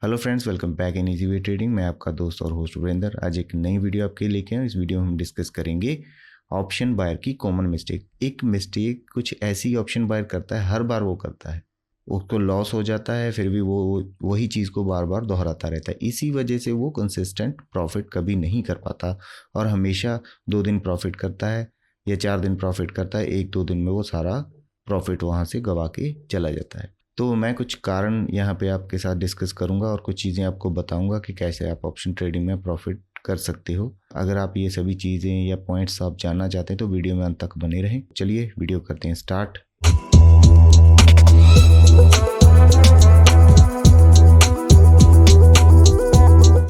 Hello friends, welcome back in easy way trading. मैं आपका दोस्त और होस्ट वीरेंद्र आज एक नई वीडियो आपके लिए लेके आया। इस वीडियो में हम डिस्कस करेंगे ऑप्शन बायर की कॉमन मिस्टेक। एक मिस्टेक कुछ ऐसी ऑप्शन बायर करता है, हर बार वो करता है, उसको लॉस हो जाता है, फिर भी वो वही चीज़ को बार बार दोहराता रहता है। इसी वजह से वो कंसिस्टेंट प्रॉफिट कभी नहीं कर पाता और हमेशा 2 दिन प्रॉफिट करता है या 4 दिन प्रॉफिट करता है, 1-2 दिन में वो सारा प्रॉफिट वहाँ से गवा के चला जाता है। तो मैं कुछ कारण यहाँ पे आपके साथ डिस्कस करूँगा और कुछ चीज़ें आपको बताऊँगा कि कैसे आप ऑप्शन ट्रेडिंग में प्रॉफिट कर सकते हो। अगर आप ये सभी चीज़ें या पॉइंट्स आप जानना चाहते हैं तो वीडियो में अंत तक बने रहें। चलिए वीडियो करते हैं स्टार्ट।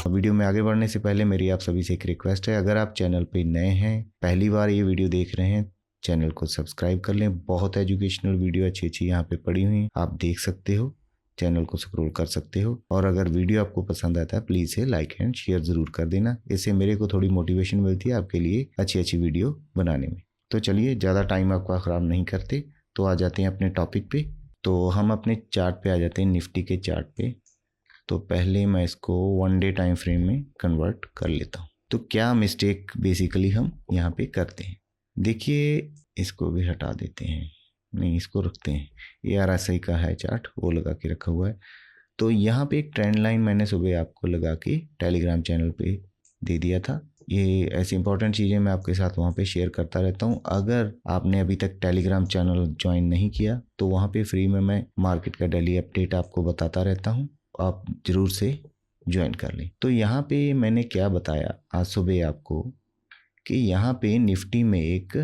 वीडियो में आगे बढ़ने से पहले मेरी आप सभी से एक रिक्वेस्ट है, अगर आप चैनल पे नए हैं, पहली बार ये वीडियो देख रहे हैं, चैनल को सब्सक्राइब कर लें। बहुत एजुकेशनल वीडियो अच्छी यहाँ पे पड़ी हुई हैं, आप देख सकते हो, चैनल को स्क्रॉल कर सकते हो। और अगर वीडियो आपको पसंद आता है प्लीज़ इसे लाइक एंड शेयर ज़रूर कर देना, इससे मेरे को थोड़ी मोटिवेशन मिलती है आपके लिए अच्छी वीडियो बनाने में। तो चलिए ज़्यादा टाइम आपका ख़राब नहीं करते, तो आ जाते हैं अपने टॉपिक पे। तो हम अपने चार्ट पे आ जाते हैं, निफ्टी के चार्ट पे। तो पहले मैं इसको 1 डे टाइम फ्रेम में कन्वर्ट कर लेता हूँ। तो क्या मिस्टेक बेसिकली हम यहाँ पे करते हैं, देखिए इसको भी हटा देते हैं, नहीं इसको रखते हैं। ये RSI का है चार्ट, वो लगा के रखा हुआ है। तो यहाँ पे एक ट्रेंड लाइन मैंने सुबह आपको लगा के टेलीग्राम चैनल पे दे दिया था। ये ऐसी इंपॉर्टेंट चीज़ें मैं आपके साथ वहाँ पे शेयर करता रहता हूँ। अगर आपने अभी तक टेलीग्राम चैनल ज्वाइन नहीं किया तो वहाँ पे फ्री में मैं मार्केट का डेली अपडेट आपको बताता रहता हूँ, आप ज़रूर से ज्वाइन कर लें। तो यहाँ पे मैंने क्या बताया आज सुबह आपको कि यहाँ पे निफ्टी में एक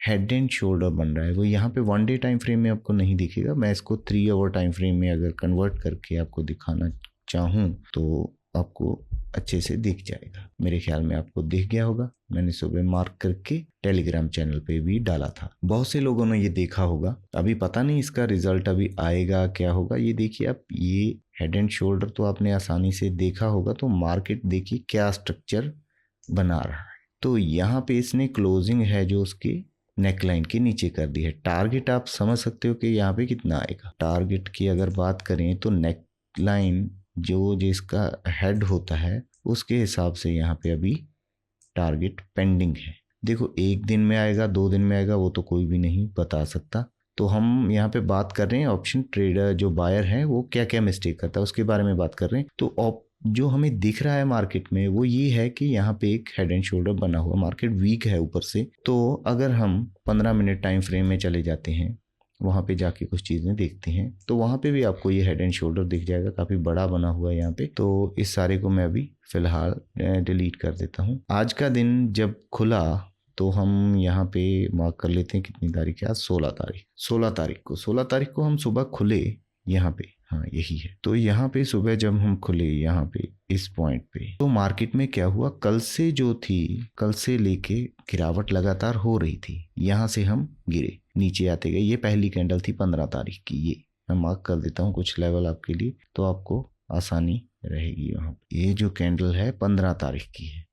हेड एंड शोल्डर बन रहा है। वो यहाँ पे 1 डे टाइम फ्रेम में आपको नहीं दिखेगा, मैं इसको 3 आवर टाइम फ्रेम में अगर कन्वर्ट करके आपको दिखाना चाहूँ तो आपको अच्छे से दिख जाएगा। मेरे ख्याल में आपको दिख गया होगा, मैंने सुबह मार्क करके टेलीग्राम चैनल पे भी डाला था। बहुत से लोगों ने ये देखा होगा, अभी पता नहीं इसका रिजल्ट अभी आएगा क्या होगा। ये देखिए आप, ये हेड एंड शोल्डर तो आपने आसानी से देखा होगा। तो मार्केट देखिए क्या स्ट्रक्चर बना रहा है। तो यहाँ पे इसने क्लोजिंग है जो उसके नेकलाइन के नीचे कर दी है। टारगेट आप समझ सकते हो कि यहाँ पे कितना आएगा। टारगेट की अगर बात करें तो नेकलाइन जो जिसका हेड होता है उसके हिसाब से यहाँ पे अभी टारगेट पेंडिंग है। देखो 1 दिन में आएगा, 2 दिन में आएगा, वो तो कोई भी नहीं बता सकता। तो हम यहाँ पे बात कर रहे हैं ऑप्शन ट्रेडर जो बायर है वो क्या क्या मिस्टेक करता है उसके बारे में बात कर रहे हैं। तो जो हमें दिख रहा है मार्केट में वो ये है कि यहाँ पे एक हेड एंड शोल्डर बना हुआ, मार्केट वीक है ऊपर से। तो अगर हम 15 मिनट टाइम फ्रेम में चले जाते हैं, वहाँ पे जाके कुछ चीज़ें देखते हैं, तो वहाँ पे भी आपको ये हेड एंड शोल्डर दिख जाएगा, काफ़ी बड़ा बना हुआ है यहाँ पे। तो इस सारे को मैं अभी फ़िलहाल डिलीट कर देता हूँ। आज का दिन जब खुला तो हम यहाँ पे मार्क कर लेते हैं कितनी तारीख है आज, 16 तारीख। 16 तारीख को हम सुबह खुले यहाँ पे, हाँ यही है। तो यहाँ पे सुबह जब हम खुले यहाँ पे इस पॉइंट पे, तो मार्केट में क्या हुआ, कल से जो थी, कल से लेके गिरावट लगातार हो रही थी। यहाँ से हम गिरे, नीचे आते गए। ये पहली कैंडल थी 15 तारीख की, ये मैं मार्क कर देता हूँ कुछ लेवल आपके लिए तो आपको आसानी रहेगी। वहाँ ये जो कैंडल है 15 तारीख की है,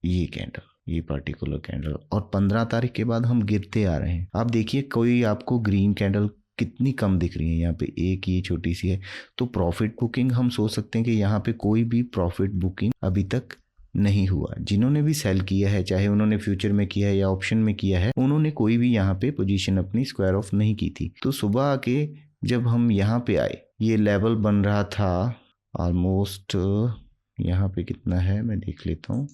ये कैंडल, ये पार्टिकुलर कैंडल, और 15 तारीख के बाद हम गिरते आ रहे हैं। आप देखिए कोई आपको ग्रीन कैंडल कितनी कम दिख रही है, यहाँ पे एक ये छोटी सी है। तो प्रॉफिट बुकिंग हम सोच सकते हैं कि यहाँ पे कोई भी प्रॉफिट बुकिंग अभी तक नहीं हुआ। जिन्होंने भी सेल किया है, चाहे उन्होंने फ्यूचर में किया है या ऑप्शन में किया है, उन्होंने कोई भी यहाँ पे पोजीशन अपनी स्क्वायर ऑफ नहीं की थी। तो सुबह आके जब हम यहाँ पे आए, ये लेवल बन रहा था ऑलमोस्ट, यहाँ पे कितना है मैं देख लेता हूँ,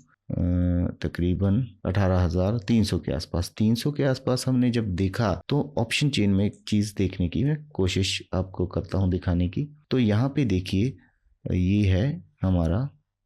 तकरीबन 18,300 के आसपास, 300 के आसपास हमने जब देखा। तो ऑप्शन चेन में एक चीज़ देखने की मैं कोशिश आपको करता हूँ दिखाने की। तो यहाँ पे देखिए ये है हमारा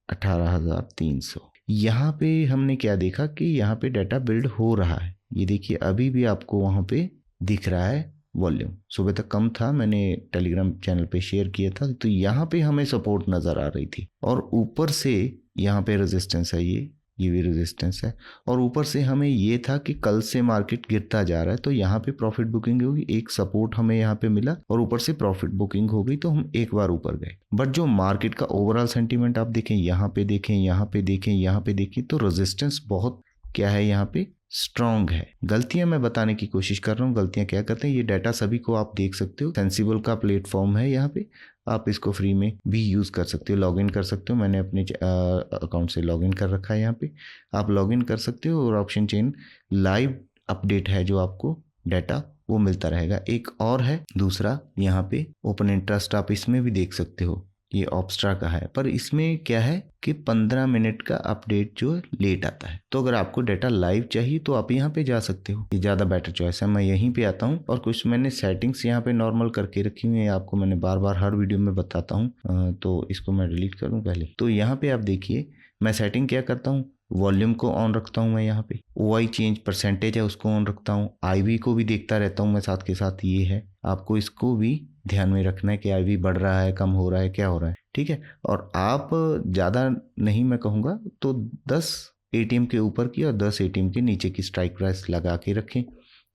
18,300। यहाँ पे हमने क्या देखा कि यहाँ पे डाटा बिल्ड हो रहा है। ये देखिए अभी भी आपको वहाँ पे दिख रहा है वॉल्यूम, सुबह तक कम था, मैंने टेलीग्राम चैनल पे शेयर किया था। तो यहाँ पे हमें सपोर्ट नज़र आ रही थी और ऊपर से यहाँ पे रेजिस्टेंस है, ये भी रेजिस्टेंस है। और ऊपर से हमें ये था कि कल से मार्केट गिरता जा रहा है तो यहाँ पे प्रॉफिट बुकिंग होगी, एक सपोर्ट हमें यहाँ पे मिला और ऊपर से प्रॉफिट बुकिंग हो गई, तो हम एक बार ऊपर गए। बट जो मार्केट का ओवरऑल सेंटीमेंट आप देखें, यहाँ पे देखें, यहाँ पे देखें, यहाँ पे देखें, तो रेजिस्टेंस बहुत क्या है यहाँ पे स्ट्रॉन्ग है। गलतियां मैं बताने की कोशिश कर रहा हूँ, गलतियां क्या करते हैं, ये डाटा सभी को आप देख सकते हो, सेंसिबल का प्लेटफॉर्म है यहाँ पे। आप इसको फ्री में भी यूज़ कर सकते हो, लॉगिन कर सकते हो। मैंने अपने अकाउंट से लॉगिन कर रखा है, यहाँ पे आप लॉगिन कर सकते हो। और ऑप्शन चेन लाइव अपडेट है जो आपको डाटा वो मिलता रहेगा। एक और है दूसरा यहाँ पे ओपन इंटरेस्ट, आप इसमें भी देख सकते हो, ये ऑब्स्ट्रा का है, पर इसमें क्या है कि 15 मिनट का अपडेट जो लेट आता है। तो अगर आपको डाटा लाइव चाहिए तो आप यहाँ पे जा सकते हो, ये ज़्यादा बेटर चॉइस है। मैं यहीं पे आता हूँ और कुछ मैंने सेटिंग्स यहाँ पे नॉर्मल करके रखी हुई है, आपको मैंने बार बार हर वीडियो में बताता हूँ। तो इसको मैं डिलीट करूँ पहले। तो यहाँ पे आप देखिए मैं सेटिंग क्या करता हूँ, वॉल्यूम को ऑन रखता हूँ मैं, यहाँ पे OI चेंज परसेंटेज है उसको ऑन रखता हूँ, IV को भी देखता रहता हूँ मैं साथ के साथ। ये है, आपको इसको भी ध्यान में रखना है कि IV बढ़ रहा है, कम हो रहा है, क्या हो रहा है, ठीक है। और आप ज़्यादा नहीं मैं कहूँगा तो 10 ATM के ऊपर की और 10 ATM के नीचे की स्ट्राइक प्राइस लगा के रखें,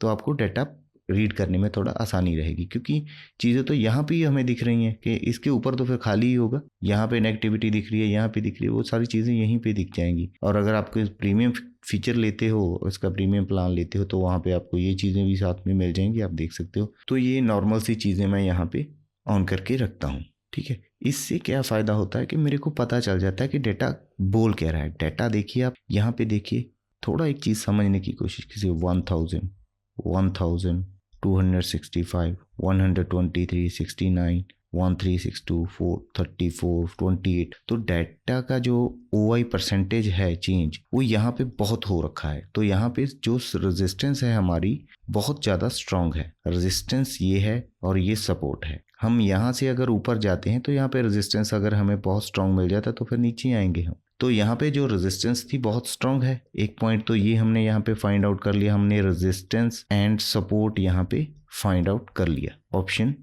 तो आपको डाटा रीड करने में थोड़ा आसानी रहेगी। क्योंकि चीज़ें तो यहाँ पे ही हमें दिख रही हैं कि इसके ऊपर तो फिर खाली ही होगा, यहाँ पे नेगेटिविटी दिख रही है, यहाँ पे दिख रही है, वो सारी चीज़ें यहीं पे दिख जाएंगी। और अगर आपको प्रीमियम फीचर लेते हो, इसका प्रीमियम प्लान लेते हो, तो वहाँ पे आपको ये चीज़ें भी साथ में मिल जाएंगी, आप देख सकते हो। तो ये नॉर्मल सी चीज़ें मैं यहाँ पे ऑन करके रखता हूँ, ठीक है। इससे क्या फ़ायदा होता है कि मेरे को पता चल जाता है कि डाटा बोल क्या रहा है। डाटा देखिए, आप यहाँ पे देखिए, थोड़ा एक चीज़ समझने की कोशिश कीजिए। 1000, 1000, 265, 123, 69, 1362, 434, 28। तो डाटा का जो OI परसेंटेज है चेंज, वो यहाँ पे बहुत हो रखा है। तो यहाँ पे जो रेजिस्टेंस है हमारी बहुत ज़्यादा स्ट्रांग है। रेजिस्टेंस ये है और ये सपोर्ट है। हम यहाँ से अगर ऊपर जाते हैं तो यहाँ पे रेजिस्टेंस अगर हमें बहुत स्ट्रांग मिल जाता है तो फिर नीचे आएंगे हम। तो यहाँ पे जो रेजिस्टेंस थी बहुत स्ट्रांग है। एक पॉइंट तो ये हमने यहाँ पे फाइंड आउट कर लिया, हमने रेजिस्टेंस एंड सपोर्ट यहाँ पे फाइंड आउट कर लिया ऑप्शन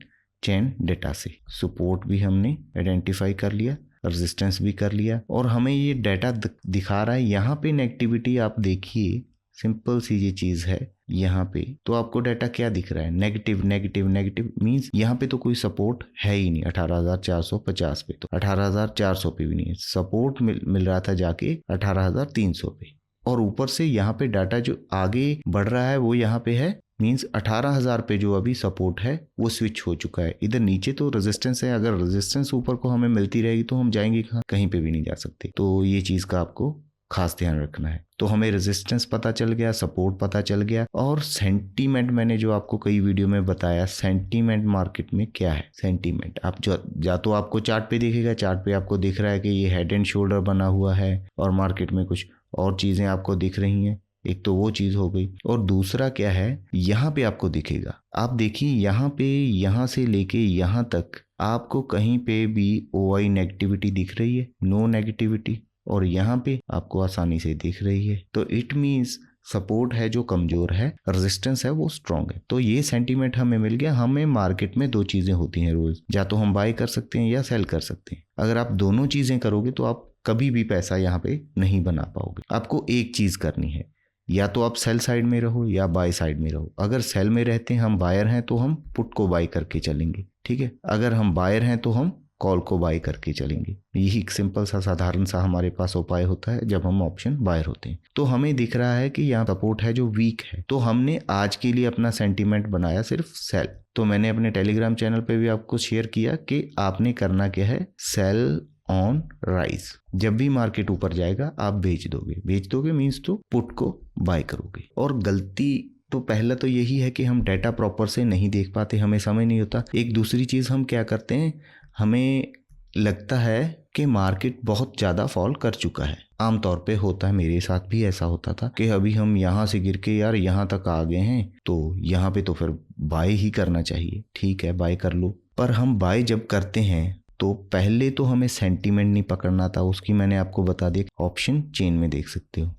चेन डेटा से। सपोर्ट भी हमने आइडेंटिफाई कर लिया, रेजिस्टेंस भी कर लिया, और हमें ये डाटा दिखा रहा है। यहाँ पे नेगेटिविटी आप देखिए, सिंपल सी ये चीज़ है यहाँ पे। तो आपको डाटा क्या दिख रहा है, नेगेटिव नेगेटिव नेगेटिव, मींस यहाँ पे तो कोई सपोर्ट है ही नहीं। 18,450 पे, तो 18,400 पे भी नहीं है सपोर्ट। मिल रहा था जाके 18,300 पे। और ऊपर से यहाँ पे डाटा जो आगे बढ़ रहा है वो यहाँ पे है, मींस 18,000 पे जो अभी सपोर्ट है वो स्विच हो चुका है। इधर नीचे तो रेजिस्टेंस है, अगर रेजिस्टेंस ऊपर को हमें मिलती रहेगी तो हम जाएंगे कहाँ, कहीं पे भी नहीं जा सकते। तो ये चीज़ का आपको खास ध्यान रखना है। तो हमें रेजिस्टेंस पता चल गया, सपोर्ट पता चल गया, और सेंटीमेंट मैंने जो आपको कई वीडियो में बताया, सेंटीमेंट मार्केट में क्या है। सेंटीमेंट आप जो या तो आपको चार्ट पे दिखेगा, चार्ट पे आपको दिख रहा है कि ये हेड एंड शोल्डर बना हुआ है और मार्केट में कुछ और चीज़ें आपको दिख रही हैं। एक तो वो चीज़ हो गई, और दूसरा क्या है, यहाँ पे आपको दिखेगा। आप देखिए यहाँ पे, यहाँ से लेके यहाँ तक आपको कहीं पे भी OI नेगेटिविटी दिख रही है, नो नेगेटिविटी, और यहाँ पे आपको आसानी से दिख रही है। तो इट मीन्स सपोर्ट है जो कमजोर है, रेजिस्टेंस है वो स्ट्रांग है। तो ये सेंटीमेंट हमें मिल गया। हमें मार्केट में दो चीज़ें होती हैं रोज, या तो हम बाय कर सकते हैं या सेल कर सकते हैं। अगर आप दोनों चीज़ें करोगे तो आप कभी भी पैसा यहाँ पे नहीं बना पाओगे। आपको एक चीज़ करनी है, या तो आप सेल साइड में रहो या बाय साइड में रहो। अगर सेल में रहते हैं, हम बायर हैं, तो हम पुट को बाय करके चलेंगे, ठीक है। अगर हम बायर हैं तो हम कॉल को बाय करके चलेंगे। यही एक सिंपल सा साधारण सा हमारे पास उपाय होता है जब हम ऑप्शन बायर होते हैं। तो हमें दिख रहा है कि यहाँ सपोर्ट है जो वीक है, तो हमने आज के लिए अपना सेंटीमेंट बनाया सिर्फ सेल। तो मैंने अपने टेलीग्राम चैनल पे भी आपको शेयर किया कि आपने करना क्या है, सेल ऑन राइज। जब भी मार्केट ऊपर जाएगा आप बेच दोगे मीन्स तो पुट को बाय करोगे। और गलती तो पहला तो यही है कि हम डाटा प्रॉपर से नहीं देख पाते, हमें समझ नहीं होता। एक दूसरी चीज़ हम क्या करते हैं, हमें लगता है कि मार्केट बहुत ज़्यादा फॉल कर चुका है। आमतौर पे होता है, मेरे साथ भी ऐसा होता था कि अभी हम यहाँ से गिर के यार यहाँ तक आ गए हैं, तो यहाँ पे तो फिर बाय ही करना चाहिए। ठीक है, बाय कर लो। पर हम बाय जब करते हैं तो पहले तो हमें सेंटीमेंट नहीं पकड़ना था, उसकी मैंने आपको बता दिया। ऑप्शन चेन में देख सकते हो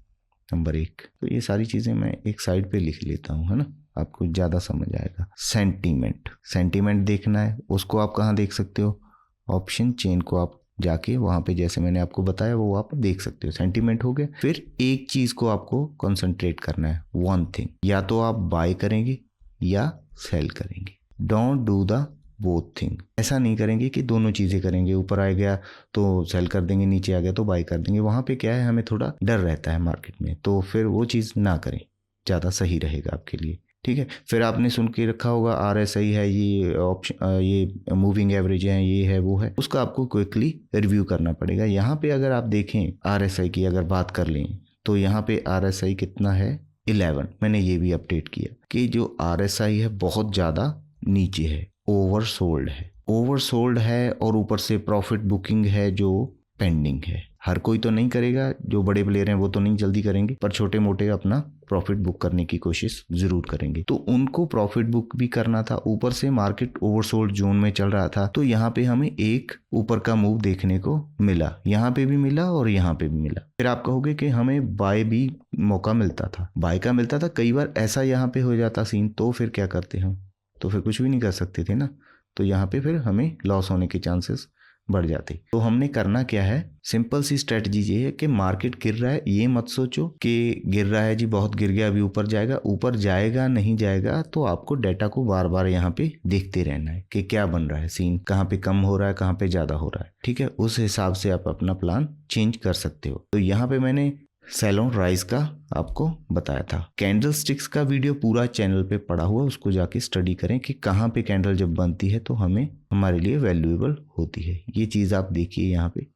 नंबर 1। तो ये सारी चीज़ें मैं एक साइड पे लिख लेता हूँ, है ना, आपको ज़्यादा समझ आएगा। सेंटीमेंट देखना है, उसको आप कहाँ देख सकते हो, ऑप्शन चेन को आप जाके वहाँ पे जैसे मैंने आपको बताया वो आप देख सकते हो। सेंटीमेंट हो गया। फिर एक चीज़ को आपको कंसंट्रेट करना है, वन थिंग। या तो आप बाय करेंगे या सेल करेंगे। Don't do the both thing. ऐसा नहीं करेंगे कि दोनों चीज़ें करेंगे, ऊपर आ गया तो सेल कर देंगे, नीचे आ गया तो बाय कर देंगे। वहाँ पे क्या है, हमें थोड़ा डर रहता है मार्केट में, तो फिर वो चीज़ ना करें, ज़्यादा सही रहेगा आपके लिए, ठीक है। फिर आपने सुन के रखा होगा RSI है, ये ऑप्शन, ये मूविंग एवरेज है, ये है, वो है, उसका आपको क्विकली रिव्यू करना पड़ेगा। यहाँ पे अगर आप देखें RSI की अगर बात कर लें तो यहाँ पे RSI कितना है 11। मैंने ये भी अपडेट किया कि जो RSI है बहुत ज़्यादा नीचे है, ओवरसोल्ड है और ऊपर से प्रॉफिट बुकिंग है जो पेंडिंग है। हर कोई तो नहीं करेगा, जो बड़े प्लेयर हैं वो तो नहीं जल्दी करेंगे, पर छोटे मोटे अपना प्रॉफिट बुक करने की कोशिश जरूर करेंगे। तो उनको प्रॉफिट बुक भी करना था, ऊपर से मार्केट ओवरसोल्ड जोन में चल रहा था। तो यहाँ पे हमें एक ऊपर का मूव देखने को मिला, यहाँ पे भी मिला और यहाँ पे भी मिला। फिर आप कहोगे कि हमें बाय भी मौका मिलता था, बाय का मिलता था, कई बार ऐसा यहाँ पे हो जाता सीन, तो फिर क्या करते हम, तो फिर कुछ भी नहीं कर सकते थे ना। तो यहाँ पे फिर हमें लॉस होने के चांसेस बढ़ जाते। तो हमने करना क्या है, सिंपल सी स्ट्रेटजी ये है कि मार्केट गिर रहा है, ये मत सोचो कि गिर रहा है जी, बहुत गिर गया, अभी ऊपर जाएगा। ऊपर जाएगा नहीं जाएगा तो आपको डेटा को बार बार यहाँ पे देखते रहना है कि क्या बन रहा है सीन, कहाँ पे कम हो रहा है, कहाँ पे ज्यादा हो रहा है, ठीक है। उस हिसाब से आप अपना प्लान चेंज कर सकते हो। तो यहाँ पे मैंने सेल ऑन राइज का आपको बताया था। कैंडल स्टिक्स का वीडियो पूरा चैनल पे पड़ा हुआ, उसको जाके स्टडी करें कि कहाँ पे कैंडल जब बनती है तो हमें हमारे लिए वैल्यूएबल होती है। ये चीज़ आप देखिए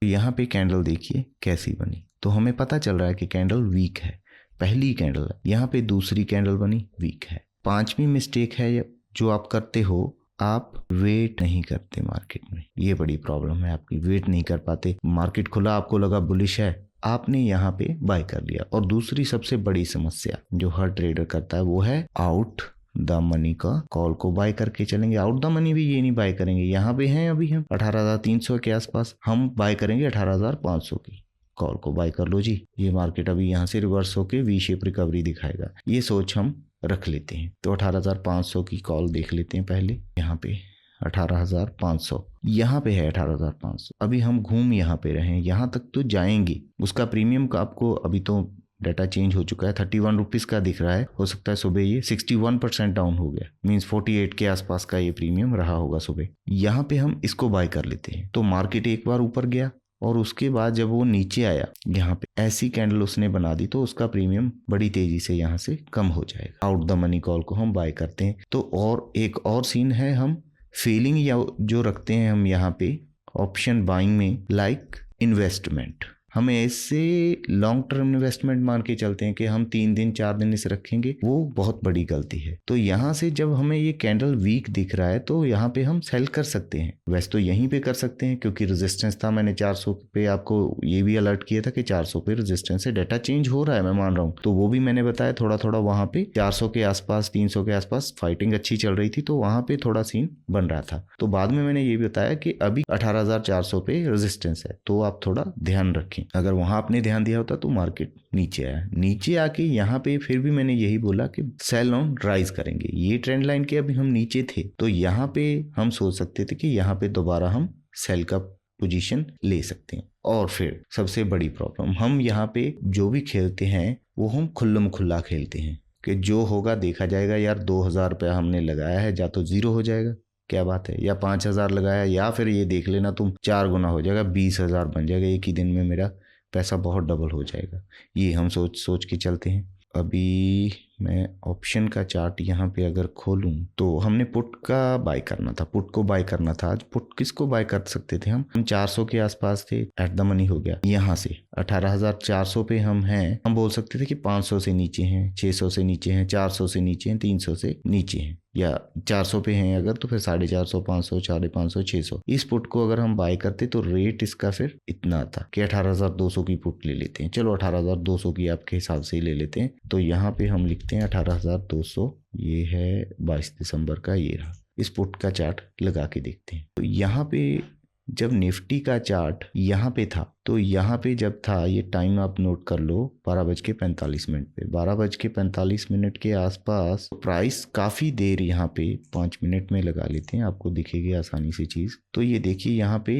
यहाँ पे कैंडल देखिए कैसी बनी, तो हमें पता चल रहा है कि कैंडल वीक है। पहली कैंडल है, यहाँ पे दूसरी कैंडल बनी, वीक है। पांचवी मिस्टेक है जो आप करते हो, आप वेट नहीं करते मार्केट में। ये बड़ी प्रॉब्लम है आपकी, वेट नहीं कर पाते। मार्केट खुला, आपको लगा बुलिश है, आपने यहाँ पे बाय कर लिया। और दूसरी सबसे बड़ी समस्या जो हर ट्रेडर करता है वो है आउट द मनी का कॉल को बाय करके चलेंगे। आउट द मनी भी ये नहीं बाय करेंगे, यहाँ पे हैं अभी हम 18,300 के आसपास, हम बाय करेंगे 18,500 की कॉल को बाय कर लो जी, ये मार्केट अभी यहाँ से रिवर्स होके वी शेप रिकवरी दिखाएगा, ये सोच हम रख लेते हैं। तो 18,500 की कॉल देख लेते हैं पहले। यहाँ पे 18,500, यहाँ पे है 18,500। अभी हम घूम यहाँ पे रहे हैं, यहाँ तक तो जाएंगे। उसका प्रीमियम का आपको अभी तो डाटा चेंज हो चुका है, 31 रुपीज़ का दिख रहा है, हो सकता है सुबह ये 61% डाउन हो गया, मीन्स 48 के आसपास का ये प्रीमियम रहा होगा सुबह। यहाँ पे हम इसको बाय कर लेते हैं। तो मार्केट एक बार ऊपर गया और उसके बाद जब वो नीचे आया, यहाँ पे ऐसी कैंडल उसने बना दी, तो उसका प्रीमियम बड़ी तेजी से यहाँ से कम हो जाएगा। आउट द मनी कॉल को हम बाय करते हैं। तो और एक और सीन है, हम फीलिंग या जो रखते हैं हम यहाँ पे ऑप्शन बाइंग में, लाइक इन्वेस्टमेंट, हमें इससे लॉन्ग टर्म इन्वेस्टमेंट मान के चलते हैं कि हम 3 दिन 4 दिन इसे रखेंगे, वो बहुत बड़ी गलती है। तो यहाँ से जब हमें ये कैंडल वीक दिख रहा है तो यहाँ पे हम सेल कर सकते हैं। वैसे तो यहीं पे कर सकते हैं क्योंकि रेजिस्टेंस था, मैंने 400 पे आपको ये भी अलर्ट किया था कि 400 पे रेजिस्टेंस है। डाटा चेंज हो रहा है, मैं मान रहा हूँ, तो वो भी मैंने बताया थोड़ा थोड़ा। वहां पे 400 के आसपास 300 के आसपास फाइटिंग अच्छी चल रही थी, तो वहां पे थोड़ा सीन बन रहा था। तो बाद में मैंने ये भी बताया कि अभी 18,400 पे रेजिस्टेंस है, तो आप थोड़ा ध्यान रखें। अगर वहां आपने ध्यान दिया होता तो मार्केट नीचे आया, नीचे आके यहाँ पे फिर भी मैंने यही बोला कि सेल ऑन राइज करेंगे। ये ट्रेंड लाइन के अभी हम नीचे थे, तो यहाँ पे हम सोच सकते थे कि यहाँ पे दोबारा हम सेल का पोजीशन ले सकते हैं। और फिर सबसे बड़ी प्रॉब्लम, हम यहाँ पे जो भी खेलते हैं वो हम खुल्लम खुल्ला खेलते हैं कि जो होगा देखा जाएगा। यार 2,000 रुपया हमने लगाया है, जा तो जीरो हो जाएगा, क्या बात है, या 5,000 लगाया, या फिर ये देख लेना तुम 4 गुना हो जाएगा, 20,000 बन जाएगा, एक ही दिन में मेरा पैसा बहुत डबल हो जाएगा। ये हम सोच के चलते हैं। अभी मैं ऑप्शन का चार्ट यहाँ पे अगर खोलूँ तो हमने पुट का बाय करना था, पुट को बाय करना था। आज पुट किसको बाय कर सकते थे हम 400 के आसपास थे, एट द मनी हो गया। यहाँ से 18,400 पे हम हैं, हम बोल सकते थे कि 500 से नीचे हैं, 600 से नीचे हैं, 400 से नीचे हैं, 300 से नीचे हैं, या 400 पे हैं अगर तो फिर 450, 500, 550, 600। इस पुट को अगर हम बाय करते तो रेट इसका फिर इतना था कि 18,200 की पुट ले लेते हैं। चलो 18,200 की आपके हिसाब से ही ले लेते हैं। तो यहाँ पे हम लिखते हैं 18,200, ये है 22 दिसंबर का, ये रहा। इस पुट का चार्ट लगा के देखते हैं। तो यहाँ पे जब निफ्टी का चार्ट यहाँ पे था, तो यहाँ पे जब था, ये टाइम आप नोट कर लो, 12:45 पे, 12:45 के आसपास प्राइस काफ़ी देर यहाँ पे 5 मिनट में लगा लेते हैं, आपको दिखेगी आसानी से चीज़। तो ये देखिए यहाँ पे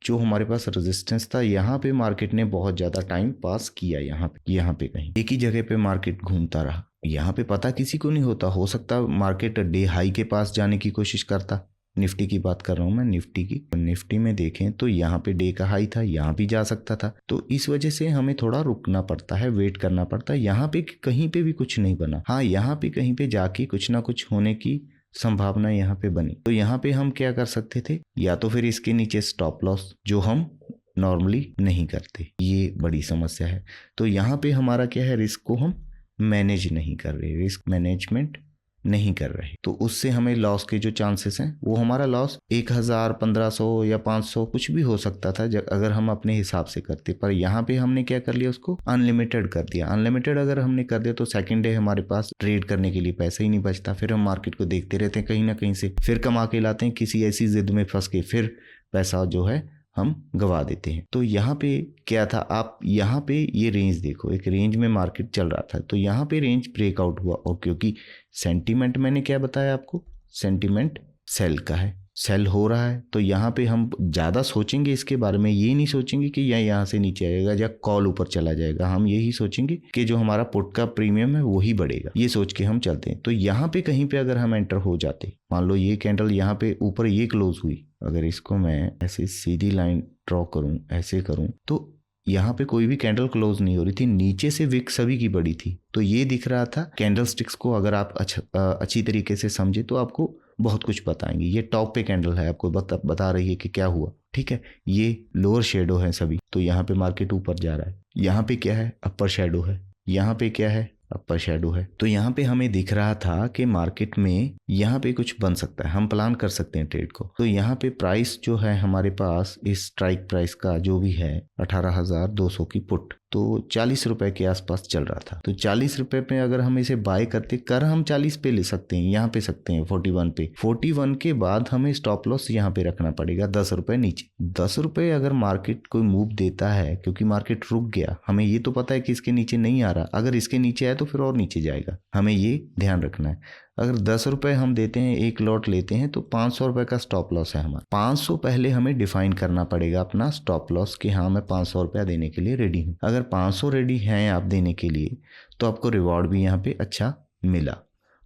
जो हमारे पास रेजिस्टेंस था, यहाँ पे मार्केट ने बहुत ज़्यादा टाइम पास किया। यहाँ पे कहीं एक ही जगह पे मार्केट घूमता रहा। यहाँ पे पता किसी को नहीं होता, हो सकता मार्केट डे हाई के पास जाने की कोशिश करता, निफ्टी की बात कर रहा हूँ मैं, निफ्टी की। निफ्टी में देखें तो यहाँ पे डे का हाई था, यहाँ भी जा सकता था, तो इस वजह से हमें थोड़ा रुकना पड़ता है, वेट करना पड़ता है। यहाँ पे कहीं पे भी कुछ नहीं बना, हाँ यहाँ पे कहीं पे जाके कुछ ना कुछ होने की संभावना यहाँ पे बनी। तो यहाँ पे हम क्या कर सकते थे, या तो फिर इसके नीचे स्टॉप लॉस, जो हम नॉर्मली नहीं करते, ये बड़ी समस्या है। तो यहाँ पे हमारा क्या है, रिस्क को हम मैनेज नहीं कर रहे, रिस्क मैनेजमेंट नहीं कर रहे, तो उससे हमें लॉस के जो चांसेस हैं वो हमारा लॉस 1000, 1500 या 500 कुछ भी हो सकता था अगर हम अपने हिसाब से करते। पर यहाँ पे हमने क्या कर लिया, उसको अनलिमिटेड कर दिया। अनलिमिटेड अगर हमने कर दिया तो सेकंड डे हमारे पास ट्रेड करने के लिए पैसा ही नहीं बचता, फिर हम मार्केट को देखते रहते हैं, कहीं ना कहीं से फिर कमा के लाते हैं, किसी ऐसी जिद में फंस के फिर पैसा जो है हम गवा देते हैं। तो यहाँ पे क्या था, आप यहाँ पे ये रेंज देखो, एक रेंज में मार्केट चल रहा था, तो यहाँ पे रेंज ब्रेकआउट हुआ, और क्योंकि सेंटीमेंट मैंने क्या बताया आपको, सेंटीमेंट सेल का है, सेल हो रहा है, तो यहाँ पे हम ज़्यादा सोचेंगे इसके बारे में, ये नहीं सोचेंगे कि यहाँ से नीचे आएगा या कॉल ऊपर चला जाएगा, हम यही सोचेंगे कि जो हमारा पुट का प्रीमियम है वही बढ़ेगा, ये सोच के हम चलते हैं। तो यहाँ पे कहीं पे अगर हम एंटर हो जाते, मान लो ये कैंडल यहाँ पे ऊपर ये क्लोज हुई, अगर इसको मैं ऐसे सीधी लाइन ड्रॉ करूं, ऐसे करूं, तो यहाँ पे कोई भी कैंडल क्लोज नहीं हो रही थी, नीचे से विक सभी की बड़ी थी, तो ये दिख रहा था। कैंडल स्टिक्स को अगर आप अच्छी तरीके से समझे तो आपको बहुत कुछ बताएंगे। ये टॉप पे कैंडल है, आपको बता रही है कि क्या हुआ, ठीक है। ये लोअर शेडो है सभी, तो यहाँ पे मार्केट ऊपर जा रहा है, यहाँ पे क्या है, अपर शेडो है, यहाँ पे क्या है, अपर शेडो है। तो यहाँ पे हमें दिख रहा था कि मार्केट में यहाँ पे कुछ बन सकता है, हम प्लान कर सकते हैं ट्रेड को। तो यहाँ पे प्राइस जो है हमारे पास, इस स्ट्राइक प्राइस का जो भी है 18,200 की पुट, तो 40 रुपए के आसपास चल रहा था। तो 40 रुपए पे अगर हम इसे बाय करते, कर हम 40 पे ले सकते हैं, यहाँ पे सकते हैं 41 पे। 41 के बाद हमें स्टॉप लॉस यहाँ पे रखना पड़ेगा 10 रुपए नीचे। 10 रुपए अगर मार्केट कोई मूव देता है, क्योंकि मार्केट रुक गया, हमें ये तो पता है कि इसके नीचे नहीं आ रहा, अगर इसके नीचे आए तो फिर और नीचे जाएगा, हमें ये ध्यान रखना है। अगर 10 रुपए हम देते हैं, एक लॉट लेते हैं, तो 500 रुपए का स्टॉप लॉस है हमारा। 500 पहले हमें डिफाइन करना पड़ेगा अपना स्टॉप लॉस कि हाँ मैं 500 रुपया देने के लिए रेडी हूँ। अगर 500 रेडी हैं आप देने के लिए, तो आपको रिवॉर्ड भी यहाँ पे अच्छा मिला,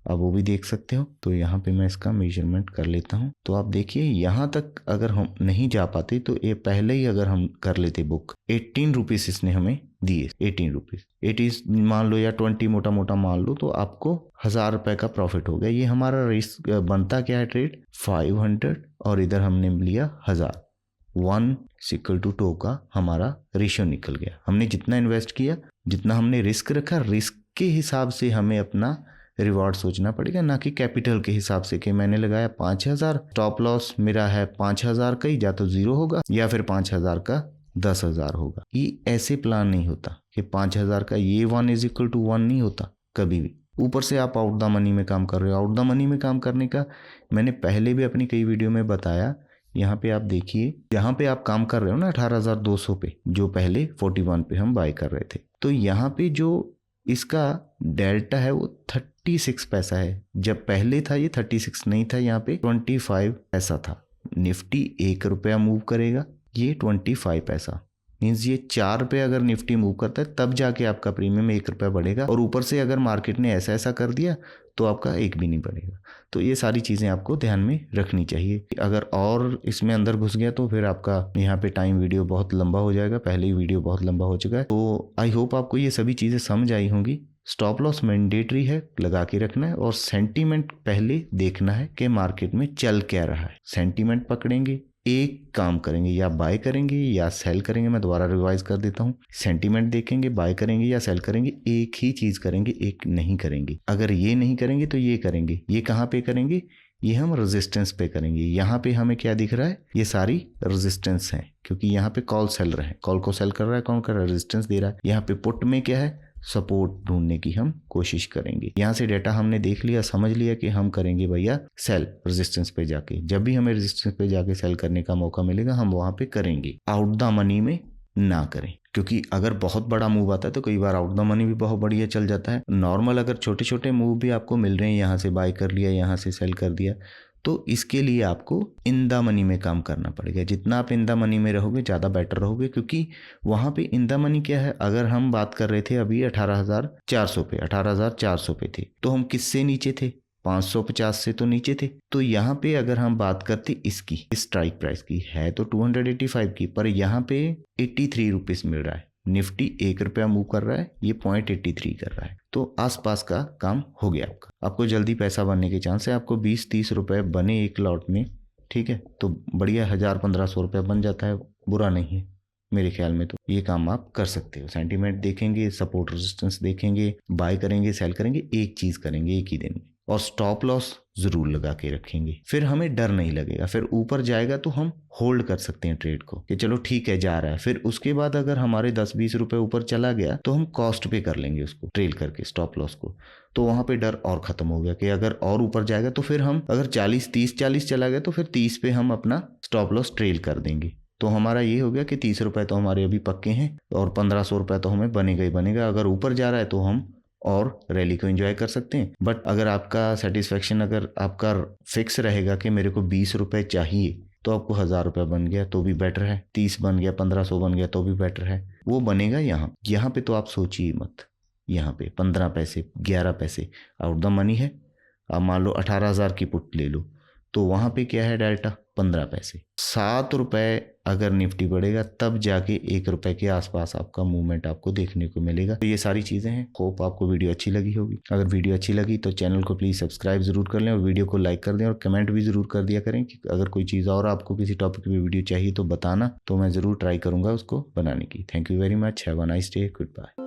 अब वो भी देख सकते हो। तो यहाँ पे मैं इसका मेजरमेंट कर लेता हूँ, तो आप देखिए यहाँ तक अगर हम नहीं जा पाते तो ये पहले ही अगर हम कर लेते बुक, 18 रुपीज़ इसने हमें दिए, 18 रुपीज़, 80 मान लो या 20 मोटा मोटा मान लो, तो आपको 1000 रुपये का प्रॉफिट हो गया। ये हमारा रिस्क बनता क्या है, ट्रेड 500 और इधर हमने लिया 1000, 1:2 का हमारा रेशियो निकल गया। हमने जितना इन्वेस्ट किया, जितना हमने रिस्क रखा, रिस्क के हिसाब से हमें अपना रिवॉर्ड सोचना पड़ेगा, ना कि कैपिटल के हिसाब से कि मैंने लगाया 5000, स्टॉप लॉस मेरा है 5000 का ही, या तो 0 होगा या फिर 5000 का 10,000 होगा। ये ऐसे प्लान नहीं होता कि 5000 का ये 1:1 नहीं होता कभी भी। ऊपर से आप आउट द मनी में काम कर रहे हो। आउट द मनी में काम करने का मैंने पहले भी अपनी कई वीडियो में बताया। यहाँ पे आप देखिए, यहाँ पे आप काम कर रहे हो ना 18,200 पे, जो पहले 41 पे हम बाय कर रहे थे, तो यहाँ पे जो इसका डेल्टा है वो 36 पैसा है। जब पहले था ये 36 नहीं था, यहाँ पे 25 पैसा था। निफ्टी 1 रुपया मूव करेगा, ये 25 पैसा, मीन्स ये 4 रुपये अगर निफ्टी मूव करता है तब जाके आपका प्रीमियम 1 रुपया बढ़ेगा। और ऊपर से अगर मार्केट ने ऐसा ऐसा कर दिया तो आपका 1 भी नहीं बढ़ेगा। तो ये सारी चीज़ें आपको ध्यान में रखनी चाहिए। अगर और इसमें अंदर घुस गया तो फिर आपका यहाँ पे टाइम वीडियो बहुत लंबा हो जाएगा, पहले ही वीडियो बहुत लंबा हो चुका है। तो आई होप आपको ये सभी चीज़ें समझ आई होंगी। स्टॉप लॉस मैंडेटरी है, लगा के रखना है, और सेंटीमेंट पहले देखना है कि मार्केट में चल क्या रहा है। सेंटीमेंट पकड़ेंगे, एक काम करेंगे, या बाय करेंगे या सेल करेंगे। मैं दोबारा रिवाइज कर देता हूँ, सेंटीमेंट देखेंगे, बाय करेंगे या सेल करेंगे, एक ही चीज़ करेंगे, एक नहीं करेंगे। अगर ये नहीं करेंगे तो ये करेंगे। ये कहाँ पे करेंगे, ये हम रेजिस्टेंस पे करेंगे। यहाँ पे हमें क्या दिख रहा है, ये सारी रेजिस्टेंस है, क्योंकि यहाँ पे कॉल सेल रहे हैं, कॉल को सेल कर रहा है, कौन कर रहा है, रेजिस्टेंस दे रहा है। यहाँ पे पुट में क्या है, सपोर्ट ढूंढने की हम कोशिश करेंगे। यहाँ से डेटा हमने देख लिया, समझ लिया कि हम करेंगे भैया सेल रेजिस्टेंस पे जाके। जब भी हमें रेजिस्टेंस पे जाके सेल करने का मौका मिलेगा हम वहां पे करेंगे, आउट द मनी में ना करें। क्योंकि अगर बहुत बड़ा मूव आता है तो कई बार आउट द मनी भी बहुत बढ़िया चल जाता है। नॉर्मल अगर छोटे छोटे मूव भी आपको मिल रहे हैं, यहाँ से बाय कर लिया, यहाँ से सेल कर दिया, तो इसके लिए आपको इन द मनी में काम करना पड़ेगा। जितना आप इन द मनी में रहोगे ज़्यादा बेटर रहोगे, क्योंकि वहाँ पे इन द मनी क्या है, अगर हम बात कर रहे थे अभी 18,400 पे, 18,400 पे थे, तो हम किससे नीचे थे, 550 से तो नीचे थे। तो यहाँ पे अगर हम बात करते इसकी स्ट्राइक प्राइस की, है तो 285 की, पर यहाँ पे 83 रुपीज मिल रहा है। निफ्टी 1 रुपया मूव कर रहा है, ये 0.83 कर रहा है। तो आसपास का काम हो गया आपका। आपको जल्दी पैसा बनने के चांस है, आपको 20-30 रुपए बने एक लॉट में, ठीक है, तो बढ़िया 1000-1500 रुपया बन जाता है, बुरा नहीं है मेरे ख्याल में। तो ये काम आप कर सकते हो। सेंटीमेंट देखेंगे, सपोर्ट रेजिस्टेंस देखेंगे, बाय करेंगे, सेल करेंगे, एक चीज करेंगे एक ही दिन में, और स्टॉप लॉस जरूर लगा के रखेंगे। फिर हमें डर नहीं लगेगा। फिर ऊपर जाएगा तो हम होल्ड कर सकते हैं ट्रेड को कि चलो ठीक है जा रहा है। फिर उसके बाद अगर हमारे 10-20 रुपए ऊपर चला गया तो हम कॉस्ट पे कर लेंगे उसको, ट्रेल करके स्टॉप लॉस को। तो वहां पे डर और खत्म हो गया कि अगर और ऊपर जाएगा तो फिर हम, अगर 40 चला गया तो फिर 30 पे हम अपना स्टॉप लॉस ट्रेल कर देंगे। तो हमारा ये हो गया कि 30 रुपए तो हमारे अभी पक्के हैं और 1500 रुपए तो हमें बनेगा ही बनेगा। अगर ऊपर जा रहा है तो हम और रैली को एंजॉय कर सकते हैं। बट अगर आपका सेटिस्फेक्शन, अगर आपका फिक्स रहेगा कि मेरे को 20 रुपए चाहिए, तो आपको 1000 रुपया बन गया तो भी बेटर है, 30 बन गया, 1500 बन गया तो भी बेटर है। वो बनेगा यहाँ पे तो आप सोचिए मत। यहाँ पे 15 पैसे 11 पैसे आउट द मनी है। आप मान लो 18,000 की पुट ले लो, तो वहां पे क्या है डेल्टा 15 पैसे। 7 रुपए अगर निफ्टी बढ़ेगा तब जाके 1 रुपए के आसपास आपका मूवमेंट आपको देखने को मिलेगा। तो ये सारी चीजें हैं। होप आपको वीडियो अच्छी लगी होगी। अगर वीडियो अच्छी लगी तो चैनल को प्लीज सब्सक्राइब जरूर कर लें और वीडियो को लाइक कर दें, और कमेंट भी जरूर कर दिया करें कि अगर कोई चीज़ और आपको किसी टॉपिक पे वीडियो चाहिए तो बताना, तो मैं जरूर ट्राई करूंगा उसको बनाने की। Thank you very much. Have a nice day. Good bye.